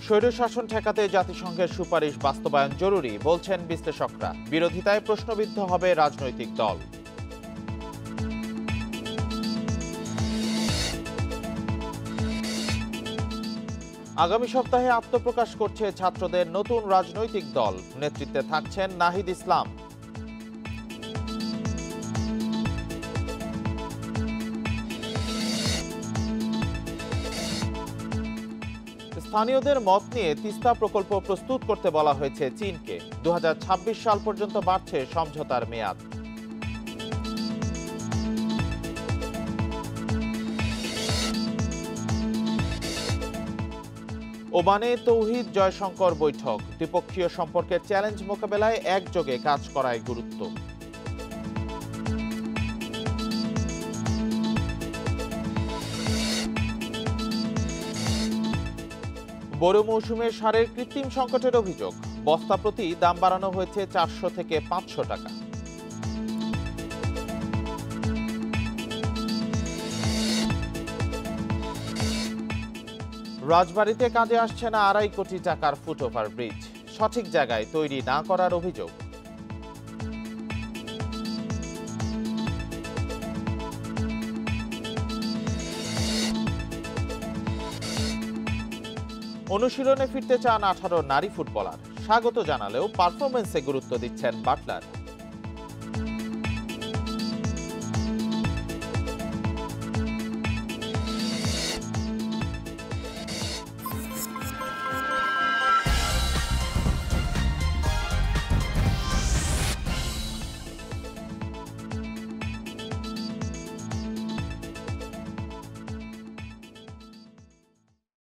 স্বৈরশাসন ঠেকাতে জাতিসংঘের সুপারিশ বাস্তবায়ন জরুরি বলছেন বিশ্লেষকরা। বিরোধিতায় প্রশ্নবিদ্ধ হবে রাজনৈতিক দল। আগামী সপ্তাহে আত্মপ্রকাশ করছে ছাত্রদের নতুন রাজনৈতিক দল। নেতৃত্বে থাকছেন নাহিদ ইসলাম। স্থানীয়দের মত নিয়ে তিস্তা প্রকল্প প্রস্তুত করতে বলা হয়েছে চীনকে। 2026 সাল পর্যন্ত বাড়ছে সমঝোতার মেয়াদ। ওমানে তৌহিদ জয়শঙ্কর বৈঠক। দ্বিপক্ষীয় সম্পর্কের চ্যালেঞ্জ মোকাবেলায় একযোগে কাজ করায় গুরুত্ব। বোরো মৌসুমে সারের কৃত্রিম সংকটের অভিযোগ। বস্তা প্রতি দাম বাড়ানো হয়েছে 400 থেকে 500 টাকা। রাজবাড়ীতে কাজে আসছে না 2.5 কোটি টাকার ফুটওভার ব্রিজ। সঠিক জায়গায় তৈরি না করার অভিযোগ। অনুশীলনে ফিরতে চান 18 নারী ফুটবলার। স্বাগত জানালেও পারফরমেন্সে গুরুত্ব দিচ্ছেন বাটলার।